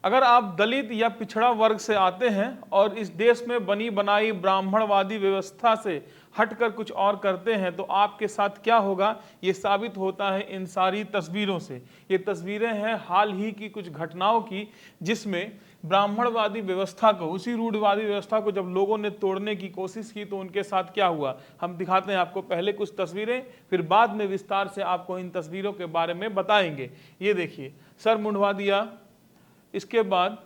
अगर आप दलित या पिछड़ा वर्ग से आते हैं और इस देश में बनी बनाई ब्राह्मणवादी व्यवस्था से हटकर कुछ और करते हैं तो आपके साथ क्या होगा, ये साबित होता है इन सारी तस्वीरों से। ये तस्वीरें हैं हाल ही की कुछ घटनाओं की, जिसमें ब्राह्मणवादी व्यवस्था को, उसी रूढ़िवादी व्यवस्था को जब लोगों ने तोड़ने की कोशिश की तो उनके साथ क्या हुआ, हम दिखाते हैं आपको। पहले कुछ तस्वीरें, फिर बाद में विस्तार से आपको इन तस्वीरों के बारे में बताएंगे। ये देखिए, सर मुंडवा दिया, इसके बाद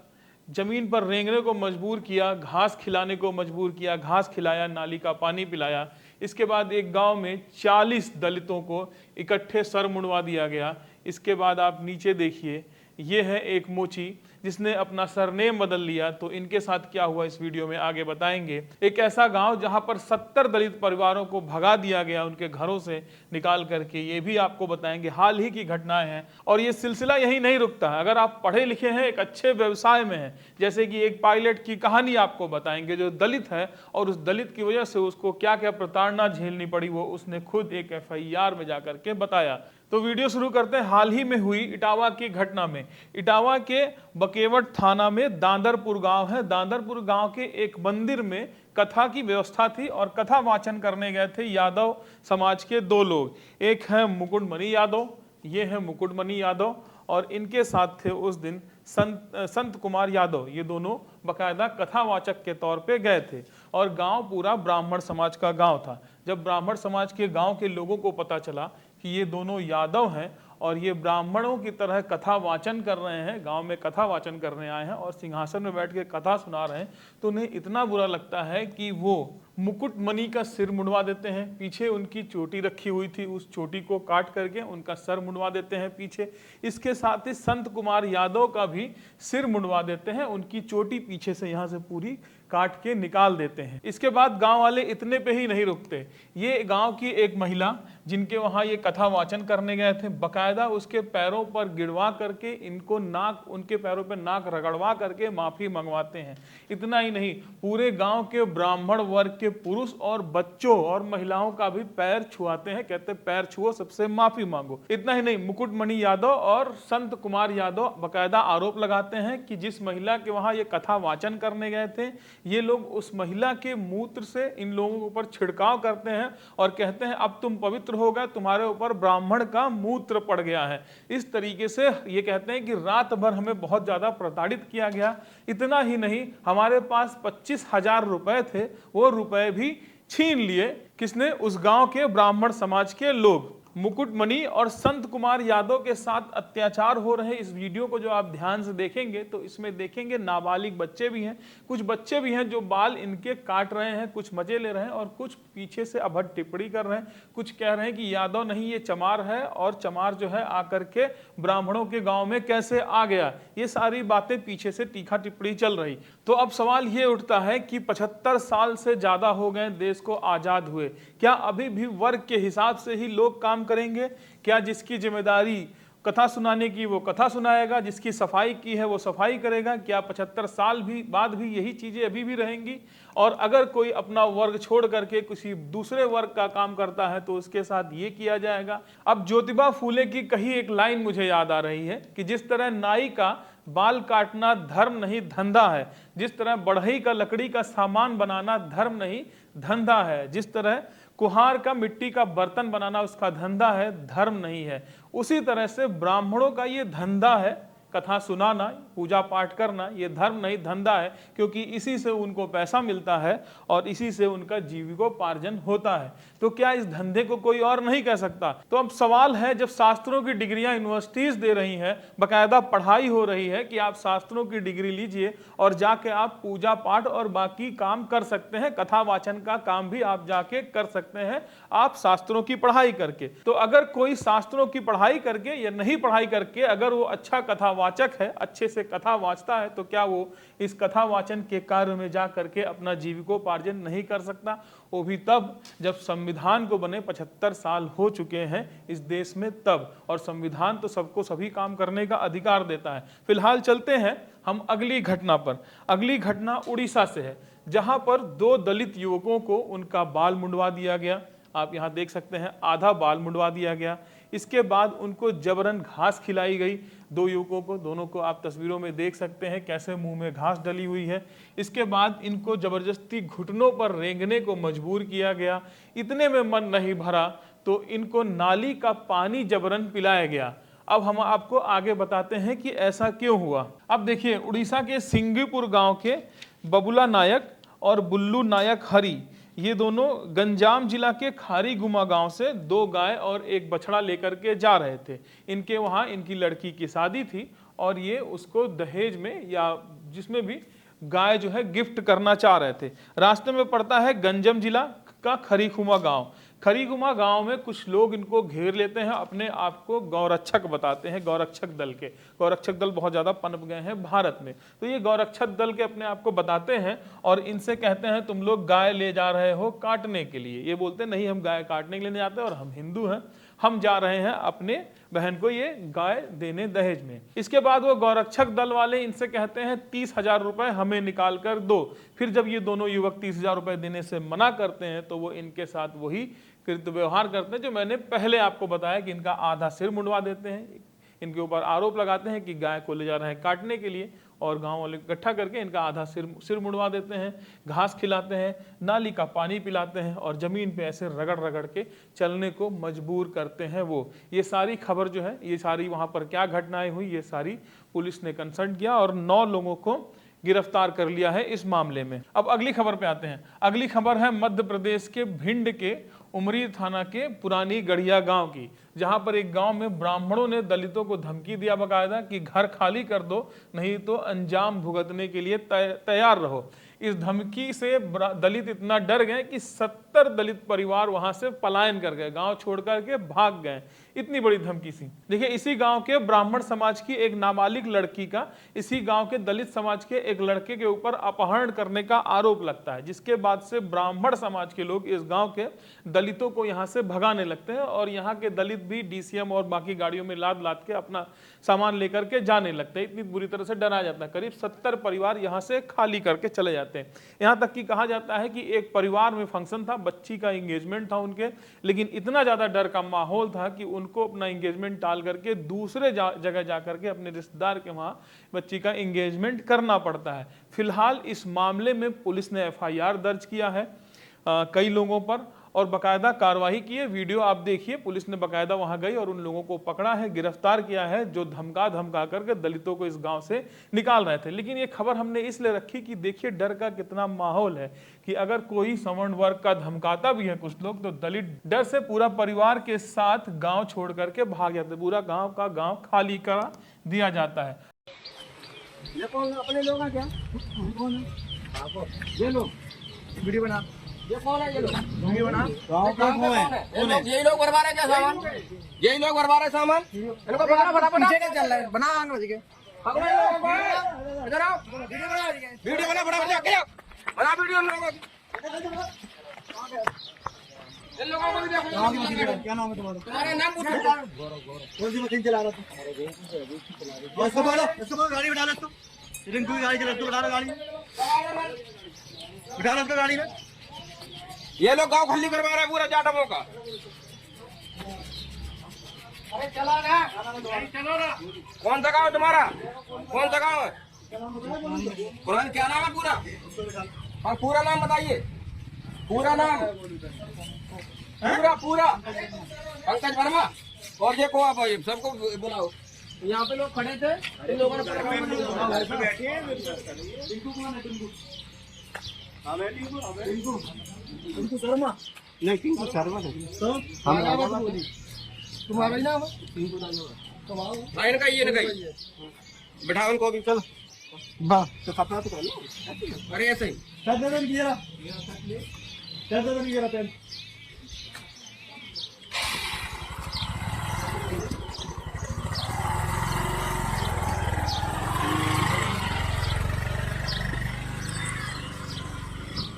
जमीन पर रेंगने को मजबूर किया, घास खिलाने को मजबूर किया, घास खिलाया, नाली का पानी पिलाया। इसके बाद एक गांव में 40 दलितों को इकट्ठे सर मुंडवा दिया गया। इसके बाद आप नीचे देखिए, ये है एक मोची जिसने अपना सरनेम बदल लिया। तो इनके साथ क्या हुआ इस वीडियो में आगे बताएंगे। एक ऐसा गांव जहां पर 70 दलित परिवारों को भगा दिया गया उनके घरों से निकाल करके, ये भी आपको बताएंगे। हाल ही की घटनाएं हैं और ये सिलसिला यही नहीं रुकता। अगर आप पढ़े लिखे हैं, एक अच्छे व्यवसाय में हैं, जैसे कि एक पायलट की कहानी आपको बताएंगे जो दलित है और उस दलित की वजह से उसको क्या क्या प्रताड़ना झेलनी पड़ी, वो उसने खुद एक FIR में जाकर के बताया। तो वीडियो शुरू करते हैं हाल ही में हुई इटावा की घटना में। इटावा के बकेवट थाना में दांदरपुर गांव है। दांदरपुर गांव के एक मंदिर में कथा की व्यवस्था थी और कथा वाचन करने गए थे यादव समाज के 2 लोग। एक है मुकुटमणि यादव, ये है मुकुटमणि यादव, और इनके साथ थे उस दिन संत कुमार यादव। ये दोनों बकायदा कथावाचक के तौर पे गए थे और गांव पूरा ब्राह्मण समाज का गांव था। जब ब्राह्मण समाज के गांव के लोगों को पता चला कि ये दोनों यादव हैं और ये ब्राह्मणों की तरह कथा वाचन कर रहे हैं, गांव में कथा वाचन करने आए हैं और सिंहासन में बैठ के कथा सुना रहे हैं, तो उन्हें इतना बुरा लगता है कि वो मुकुटमणि का सिर मुंडवा देते हैं। पीछे उनकी चोटी रखी हुई थी, उस चोटी को काट करके उनका सर मुंडवा देते हैं पीछे। इसके साथ ही संत कुमार यादव का भी सिर मुंडवा देते हैं, उनकी चोटी पीछे से यहाँ से पूरी काट के निकाल देते हैं। इसके बाद गांव वाले इतने पे ही नहीं रुकते। ये गांव की एक महिला जिनके वहां ये कथा वाचन करने गए थे, बकायदा उसके पैरों पर गिरवा करके इनको नाक, उनके पैरों पे नाक रगड़वा करके माफी मंगवाते हैं। इतना ही नहीं, पूरे गांव के ब्राह्मण वर्ग के पुरुष और बच्चों और महिलाओं का भी पैर छुआते हैं, कहते हैं पैर छुओ, सबसे माफी मांगो। इतना ही नहीं, मुकुटमणि यादव और संत कुमार यादव बकायदा आरोप लगाते हैं कि जिस महिला के वहां ये कथा वाचन करने गए थे, ये लोग उस महिला के मूत्र से इन लोगों के ऊपर छिड़काव करते हैं और कहते हैं अब तुम पवित्र हो गए, तुम्हारे ऊपर ब्राह्मण का मूत्र पड़ गया है। इस तरीके से ये कहते हैं कि रात भर हमें बहुत ज्यादा प्रताड़ित किया गया। इतना ही नहीं, हमारे पास 25,000 रुपए थे, वो रुपए भी छीन लिए। किसने? उस गांव के ब्राह्मण समाज के लोग। मुकुटमणि और संत कुमार यादव के साथ अत्याचार हो रहे इस वीडियो को जो आप ध्यान से देखेंगे तो इसमें देखेंगे नाबालिग बच्चे भी हैं, कुछ बच्चे भी हैं जो बाल इनके काट रहे हैं, कुछ मजे ले रहे हैं और कुछ पीछे से अभद्र टिप्पणी कर रहे हैं। कुछ कह रहे हैं कि यादव नहीं, ये चमार है और चमार जो है आकर के ब्राह्मणों के गांव में कैसे आ गया। ये सारी बातें पीछे से तीखा टिप्पणी चल रही। तो अब सवाल ये उठता है कि 75 साल से ज्यादा हो गए देश को आजाद हुए, क्या अभी भी वर्ग के हिसाब से ही लोग काम करेंगे? क्या जिसकी जिम्मेदारी कथा सुनाने की वो कथा सुनाएगा, जिसकी सफाई की है वो सफाई करेगा? क्या 75 साल भी बाद भी यही चीजें अभी भी रहेंगी? और अगर कोई अपना वर्ग छोड़ करके किसी दूसरे वर्ग का काम करता है तो उसके साथ ये किया जाएगा। अब ज्योतिबा फूले की कही एक लाइन मुझे याद आ रही है कि जिस तरह नाई का बाल काटना धर्म नहीं धंधा है, जिस तरह बढ़ई का लकड़ी का सामान बनाना धर्म नहीं धंधा है, जिस तरह कुम्हार का मिट्टी का बर्तन बनाना उसका धंधा है, धर्म नहीं है, उसी तरह से ब्राह्मणों का ये धंधा है, कथा सुनाना, पूजा पाठ करना, ये धर्म नहीं धंधा है, क्योंकि इसी से उनको पैसा मिलता है और इसी से उनका जीविकोपार्जन होता है। तो क्या इस धंधे को कोई और नहीं कह सकता? तो अब सवाल है, जब शास्त्रों की डिग्रियां यूनिवर्सिटीज दे रही हैं, बकायदा पढ़ाई हो रही है कि आप शास्त्रों की डिग्री लीजिए और जाके आप पूजा पाठ और बाकी काम कर सकते हैं, कथा वाचन का काम भी आप जाके कर सकते हैं आप शास्त्रों की पढ़ाई करके। तो अगर कोई शास्त्रों की पढ़ाई करके या नहीं पढ़ाई करके अगर वो अच्छा कथा वाचक है, अच्छे से कथा वाचता है, तो क्या वो इस कथा वाचन के कार्य में जा करके अपना जीविकोपार्जन नहीं कर सकता? वो भी तब जब संविधान को बने 75 साल हो चुके हैं इस देश में तब। और संविधान तो सबको सभी काम करने का अधिकार देता है। फिलहाल चलते हैं हम अगली घटना पर। अगली घटना उड़ीसा से है, जहां पर 2 दलित युवकों को उनका बाल मुंडवा दिया गया। आप यहां देख सकते हैं, आधा बाल मुंडवा दिया गया। इसके बाद उनको जबरन घास खिलाई गई। 2 युवकों को, दोनों को आप तस्वीरों में देख सकते हैं कैसे मुंह में घास डली हुई है। इसके बाद इनको जबरदस्ती घुटनों पर रेंगने को मजबूर किया गया। इतने में मन नहीं भरा तो इनको नाली का पानी जबरन पिलाया गया। अब हम आपको आगे बताते हैं कि ऐसा क्यों हुआ। अब देखिए, उड़ीसा के सिंगीपुर गांव के बबुला नायक और बुल्लू नायक हरी, ये दोनों गंजाम जिला के खारीगुमा गांव से 2 गाय और 1 बछड़ा लेकर के जा रहे थे। इनके वहां इनकी लड़की की शादी थी और ये उसको दहेज में या जिसमें भी गाय जो है गिफ्ट करना चाह रहे थे। रास्ते में पड़ता है गंजम जिला का खरीगुमा गांव। खरीगुमा गांव में कुछ लोग इनको घेर लेते हैं, अपने आप को गौरक्षक बताते हैं, गौरक्षक दल के। गौरक्षक दल बहुत ज़्यादा पनप गए हैं भारत में, तो ये गौरक्षक दल के अपने आप को बताते हैं और इनसे कहते हैं तुम लोग गाय ले जा रहे हो काटने के लिए। ये बोलते नहीं, हम गाय काटने के लिए नहीं जाते और हम हिंदू हैं, हम जा रहे हैं अपने बहन को ये गाय देने दहेज में। इसके बाद वो गौरक्षक दल वाले इनसे कहते हैं 30,000 रुपए हमें निकाल कर दो। फिर जब ये दोनों युवक 30,000 रुपए देने से मना करते हैं तो वो इनके साथ वही कृत व्यवहार करते हैं जो मैंने पहले आपको बताया कि इनका आधा सिर मुंडवा देते हैं। इनके ऊपर आरोप लगाते हैं कि गाय को ले जा रहे हैं काटने के लिए और गांव वाले इकट्ठा करके इनका आधा सिर मुंडवा देते हैं, घास खिलाते हैं, नाली का पानी पिलाते हैं और जमीन पे ऐसे रगड़ रगड़ के चलने को मजबूर करते हैं। वो ये सारी खबर जो है, ये सारी वहां पर क्या घटनाएं हुई, ये सारी पुलिस ने कंसल्ट किया और 9 लोगों को गिरफ्तार कर लिया है इस मामले में। अब अगली खबर पे आते हैं। अगली खबर है मध्य प्रदेश के भिंड के उमरी थाना के पुरानी गढ़िया गांव की, जहां पर एक गांव में ब्राह्मणों ने दलितों को धमकी दिया बकायदा कि घर खाली कर दो नहीं तो अंजाम भुगतने के लिए तैयार रहो। इस धमकी से दलित इतना डर गए कि 70 दलित परिवार वहां से पलायन कर गए, गांव छोड़ करके भाग गए। इतनी बड़ी धमकी सी। देखिए, इसी गांव के ब्राह्मण समाज की एक नाबालिग लड़की का इसी गांव के दलित समाज के एक लड़के के ऊपर अपहरण करने का आरोप लगता है, जिसके बाद से ब्राह्मण समाज के लोग इस गांव के दलितों को यहां से भगाने लगते हैं और यहाँ के दलित भी डीसीएम और बाकी गाड़ियों में लाद लाद के अपना सामान लेकर के जाने लगते हैं। इतनी बुरी तरह से डराया जाता है। करीब 70 परिवार यहाँ से खाली करके चले जाते हैं। यहाँ तक कि कहा जाता है कि एक परिवार में फंक्शन था, बच्ची का एंगेजमेंट था उनके, लेकिन इतना ज्यादा डर का माहौल था कि उनको अपना एंगेजमेंट टाल करके दूसरे जगह जाकर के अपने रिश्तेदार के वहां बच्ची का एंगेजमेंट करना पड़ता है। फिलहाल इस मामले में पुलिस ने FIR दर्ज किया है कई लोगों पर और बकायदा कार्रवाई की है। वीडियो आप देखिए, पुलिस ने बकायदा वहां गई और उन लोगों को पकड़ा है, गिरफ्तार किया है जो धमका करके दलितों को इस गांव से निकाल रहे थे। लेकिन ये खबर हमने इसलिए रखी कि देखिए डर का कितना माहौल है कि अगर कोई सवर्ण वर्ग का धमकाता भी है कुछ लोग तो दलित डर से पूरा परिवार के साथ गाँव छोड़ करके भाग जाते, पूरा गाँव का गाँव खाली करा दिया जाता है। ये कौन अपने लोग हैं क्या? कौन है? ये लोग वीडियो बना, ये कौन है? ये लोग वीडियो बना, गाँव का कौन है? यही लोग बर्बाद है क्या सामान? यही लोग बर्बाद है सामान? इनको बना फटाफट, पीछे क्या चल रहा है? बना आंग बज के पकड़ो इधर आओ, वीडियो बना फटाफट, जाके जाओ बना वीडियो लोगों की। इन लोगों को भी देखो, क्या नाम है तुम्हारा नाम पूछो। कौन सी मशीन चला रहा था? इसको बोलो गाड़ी बिठा लो, इसको रिंकू की गाड़ी चला, इसको बिठा लो गाड़ी में, बिठा लो इसको गाड़ी में। ये लोग गांव खाली करवा रहे हैं पूरा जाटमों का। अरे चला ना, चलो ना। कौन सा गांव है तुम्हारा? कौन सा गांव है? पुरान क्या नाम है पूरा? और पूरा नाम बताइए, पूरा नाम पूरा पंकज वर्मा। और देखो आप सबको बुलाओ, यहाँ पे लोग खड़े थे, इन लोगों ने टिंकू शर्मा नहीं, टिंकू शर्मा तो तुम्हारा ही नाम है टिंकू शर्मा। इनका ये बिठाओ उनको भी, चलो तो कपड़ा तो कर लो। अरे ऐसे ही पेन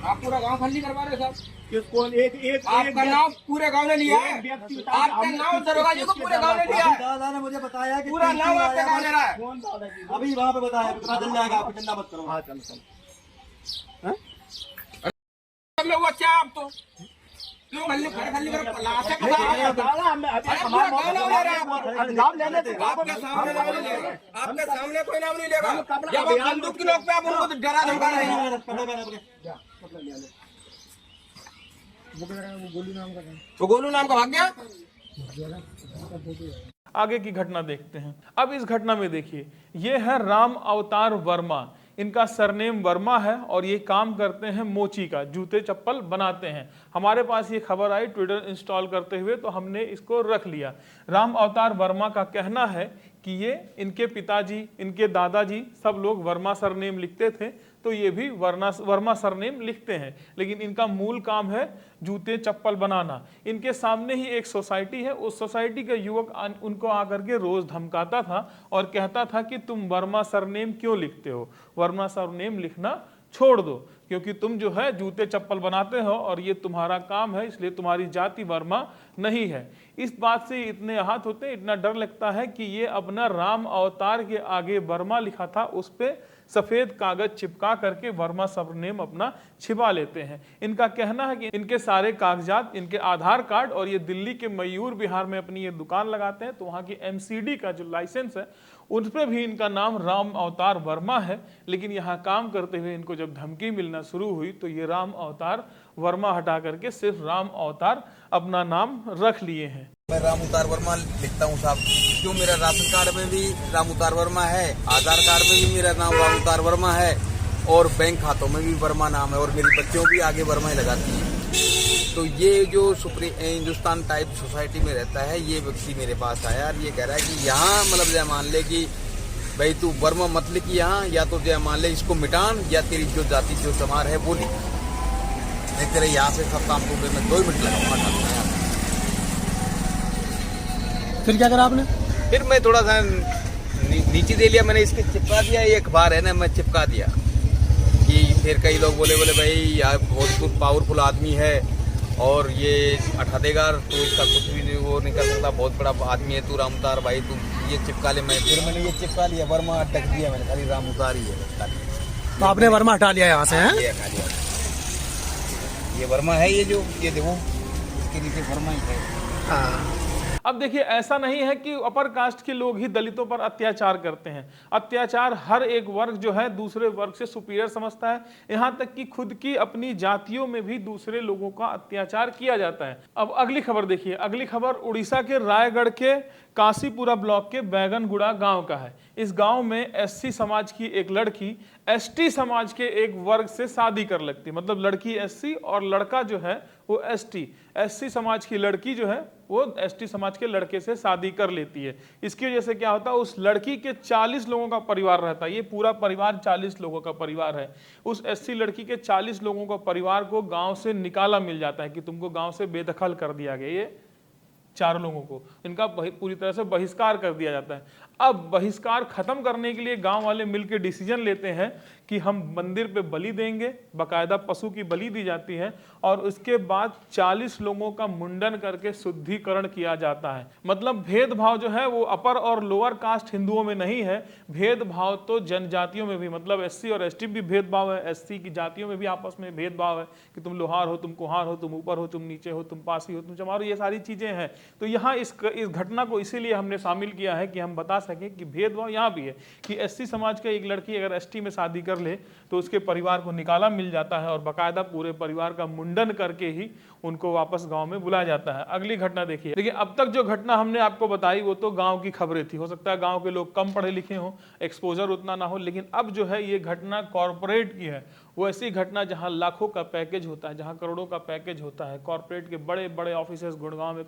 आप पूरा गांव खाली करवा रहे साहब। कौन? एक आपका नाम पूरे गांव ने लिया है, आपका नाम दरोगा जी को पूरे गांव ने लिया है। दादा ने मुझे बताया कि पूरा नाम आपका गांव ले रहा है। कौन दादाजी? अभी वहाँ पे बताया, पता चल जाएगा, आप चिंता मत करो। हाँ चलो सब लोग अच्छा, आप तो क्यों खल्ली खल्ली कर लाशें का आपके सामने कोई नाम नहीं लेगा। जब आप बंदूक की नोक पे आप उनको डरा धमका रहे हैं। वो गोलू नाम का भाग गया। आगे की घटना देखते हैं। अब इस घटना में देखिए, ये है राम अवतार वर्मा। इनका सरनेम वर्मा है और ये काम करते हैं मोची का, जूते चप्पल बनाते हैं। हमारे पास ये खबर आई ट्विटर इंस्टॉल करते हुए, तो हमने इसको रख लिया। राम अवतार वर्मा का कहना है कि ये इनके पिताजी, इनके दादाजी सब लोग वर्मा सरनेम लिखते थे, तो ये भी वर्मा सरनेम लिखते हैं। लेकिन इनका मूल काम है जूते चप्पल बनाना। इनके सामने ही एक सोसाइटी है, उस सोसाइटी का युवक उनको आकर के रोज धमकाता था और कहता था कि तुम वर्मा सरनेम क्यों लिखते हो, वर्मा सरनेम लिखना छोड़ दो, क्योंकि तुम जो है जूते चप्पल बनाते हो और ये तुम्हारा काम है, इसलिए तुम्हारी जाति वर्मा नहीं है। इस बात से इतने आहत होते हैं, इतना डर लगता है कि ये अपना राम अवतार के आगे वर्मा लिखा था उस पे सफेद कागज चिपका करके वर्मा सरनेम अपना छिपा लेते हैं। इनका कहना है कि इनके सारे कागजात, इनके आधार कार्ड, और ये दिल्ली के मयूर विहार में अपनी ये दुकान लगाते हैं, तो वहाँ की MCD का जो लाइसेंस है उन पर भी इनका नाम राम अवतार वर्मा है। लेकिन यहाँ काम करते हुए इनको जब धमकी मिलना शुरू हुई तो ये राम अवतार वर्मा हटा करके सिर्फ राम अवतार अपना नाम रख लिए हैं। मैं राम अवतार वर्मा लिखता हूँ साहब, क्यों मेरा राशन कार्ड में भी राम अवतार वर्मा है, आधार कार्ड में भी मेरा नाम राम अवतार वर्मा है, और बैंक खातों में भी वर्मा नाम है, और मेरी बच्चों भी आगे वर्मा ही लगाती है। तो ये जो हिंदुस्तान टाइप सोसाइटी में रहता है, ये व्यक्ति मेरे पास आया और ये कह रहा है कि यहाँ मतलब जय मान ले कि भाई तू वर्मा मत लिख यहाँ, या तो जय मान ले इसको मिटान, या तेरी जो जाति जो समार है वो लिख। नहीं तेरे यहाँ से सब काम को मैं 2 मिनट लगाऊंगा। फिर क्या करा आपने? फिर मैं थोड़ा सा नीचे दे लिया, मैंने इसके चिपका दिया, ये अखबार है ना, मैं चिपका दिया कि फिर कई लोग बोले भाई यार बहुत पावरफुल आदमी है और ये हटा देगा, तो इसका कुछ भी नहीं, वो नहीं कर सकता, बहुत बड़ा आदमी है तू राम अवतार भाई, तू ये चिपका ले। मैं फिर मैंने ये चिपका लिया, वर्मा अटक दिया मैंने, खाली राम अवतार ही है। तो आपने वर्मा हटा लिया यहाँ से? हैं ये हटा लिया, ये वर्मा है, ये जो ये देखो इसके नीचे वर्मा ही है। हाँ। अब देखिए, ऐसा नहीं है कि अपर कास्ट के लोग ही दलितों पर अत्याचार करते हैं। अत्याचार हर एक वर्ग जो है दूसरे वर्ग से सुपीरियर समझता है, यहाँ तक कि खुद की अपनी जातियों में भी दूसरे लोगों का अत्याचार किया जाता है। अब अगली खबर देखिए। अगली खबर उड़ीसा के रायगढ़ के काशीपुरा ब्लॉक के बैगनगुड़ा गांव का है। इस गांव में SC समाज की एक लड़की ST समाज के एक वर्ग से शादी कर लगती है। मतलब लड़की SC और लड़का जो है वो ST। SC समाज की लड़की जो है वो ST समाज के लड़के से शादी कर लेती है। इसकी वजह से क्या होता है, उस लड़की के 40 लोगों का परिवार रहता है। ये पूरा परिवार 40 लोगों का परिवार है। उस SC लड़की के 40 लोगों का परिवार को गांव से निकाला मिल जाता है कि तुमको गांव से बेदखल कर दिया गया। ये 4 लोगों को इनका पूरी तरह से बहिष्कार कर दिया जाता है। अब बहिष्कार खत्म करने के लिए गांव वाले मिलकर डिसीजन लेते हैं कि हम मंदिर पे बलि देंगे, बाकायदा पशु की बलि दी जाती है, और उसके बाद 40 लोगों का मुंडन करके शुद्धिकरण किया जाता है। मतलब भेदभाव जो है वो अपर और लोअर कास्ट हिंदुओं में नहीं है, भेदभाव तो जनजातियों में भी, मतलब SC और ST भी भेदभाव है, SC की जातियों में भी आपस में भेदभाव है कि तुम लोहार हो, तुम कुहार हो, तुम ऊपर हो, तुम नीचे हो, तुम पासी हो, तुम चमार हो, ये सारी चीजें हैं। तो यहाँ इस घटना को इसीलिए हमने शामिल किया है कि हम बता सके कि भेदभाव यहाँ भी है कि SC समाज का एक लड़की अगर ST में शादी कर ले तो उसके परिवार को निकाला मिल जाता है और बाकायदा पूरे परिवार का मुंडन करके ही उनको वापस गांव में बुलाया जाता है। अगली घटना देखिए। देखिए, अब तक जो घटना हमने आपको बताई वो तो गांव की खबरें थी। हो सकता है गांव के लोग कम पढ़े लिखे हों, एक्सपोजर उतना ना हो, लेकिन अब जो है ये घटना कॉर्पोरेट की है। वो ऐसी घटना जहां लाखों का पैकेज होता है, जहां करोड़ों का पैकेज होता है। कॉर्पोरेट के बड़े बड़े ऑफिसेस गुड़गांव में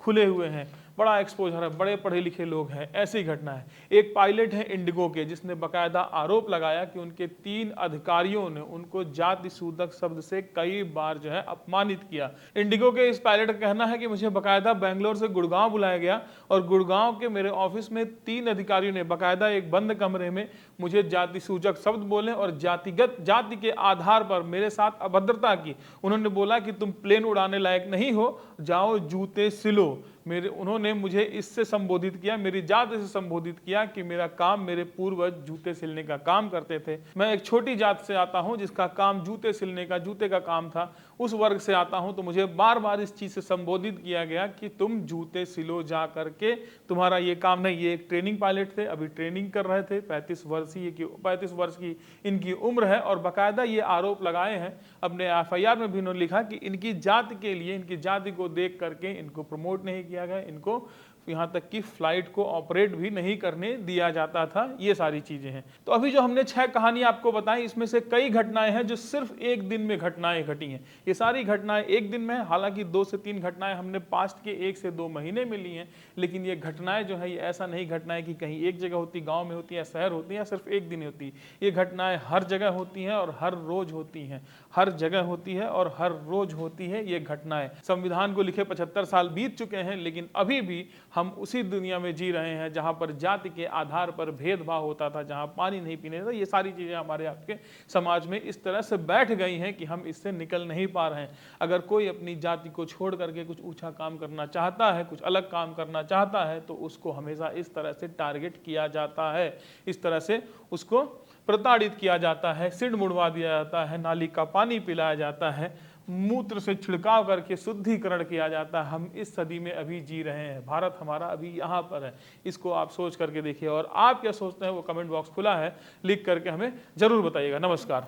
खुले हुए हैं, बड़ा एक्सपोजर है, बड़े पढ़े लिखे लोग हैं। ऐसी घटना है। एक पायलट है इंडिगो के, जिसने बाकायदा आरोप लगाया कि उनके 3 अधिकारियों ने उनको जाति सूचक शब्द से कई बार जो है अपमानित किया। इंडिगो के इस पायलट का कहना है कि मुझे बाकायदा बेंगलोर से गुड़गांव बुलाया गया और गुड़गांव के मेरे ऑफिस में 3 अधिकारियों ने बाकायदा एक बंद कमरे में मुझे जाति सूचक शब्द बोले और जाति के आधार पर मेरे साथ अभद्रता की। उन्होंने बोला कि तुम प्लेन उड़ाने लायक नहीं हो, जाओ जूते सिलो। उन्होंने मुझे इससे संबोधित किया, मेरी जात से संबोधित किया कि मेरा काम, मेरे पूर्वज जूते सिलने का काम करते थे। मैं एक छोटी जात से आता हूं जिसका काम जूते सिलने का, जूते का काम था। उस वर्ग से आता हूं, तो मुझे बार बार इस चीज से संबोधित किया गया कि तुम जूते सिलो जा करके, तुम्हारा ये काम नहीं। ये एक ट्रेनिंग पायलट थे, अभी ट्रेनिंग कर रहे थे। 35 वर्ष की इनकी उम्र है और बाकायदा ये आरोप लगाए हैं। अपने FIR में भी उन्होंने लिखा कि इनकी जाति के लिए, इनकी जाति को देख करके इनको प्रमोट नहीं किया गया, इनको यहाँ तक कि फ्लाइट को ऑपरेट भी नहीं करने दिया जाता था। ये सारी चीजें हैं। तो अभी जो हमने 6 कहानियां आपको बताई, इसमें से कई घटनाएं हैं जो सिर्फ एक दिन में घटनाएं घटी हैं। ये सारी घटनाएं एक दिन में, हालांकि 2 से 3 घटनाएं हमने पास्ट के 1 से 2 महीने में ली हैं, लेकिन ये घटनाएं जो है, ये ऐसा नहीं घटनाएं कि कहीं एक जगह होती, गाँव में होती है, शहर होती है, या सिर्फ एक दिन होती। ये घटनाएं हर जगह होती हैं और हर रोज होती हैं। हर जगह होती है और हर रोज होती है ये घटनाएं। संविधान को लिखे 75 साल बीत चुके हैं, लेकिन अभी भी हम उसी दुनिया में जी रहे हैं जहां पर जाति के आधार पर भेदभाव होता था, जहां पानी नहीं पीने था। ये सारी चीजें हमारे आपके समाज में इस तरह से बैठ गई हैं कि हम इससे निकल नहीं पा रहे हैं। अगर कोई अपनी जाति को छोड़ करके कुछ ऊंचा काम करना चाहता है, कुछ अलग काम करना चाहता है, तो उसको हमेशा इस तरह से टारगेट किया जाता है, इस तरह से उसको प्रताड़ित किया जाता है, सिर मुड़वा दिया जाता है, नाली का पानी पिलाया जाता है, मूत्र से छिड़काव करके शुद्धिकरण किया जाता है। हम इस सदी में अभी जी रहे हैं। भारत हमारा अभी यहाँ पर है। इसको आप सोच करके देखिए, और आप क्या सोचते हैं वो कमेंट बॉक्स खुला है, लिख करके हमें जरूर बताइएगा। नमस्कार।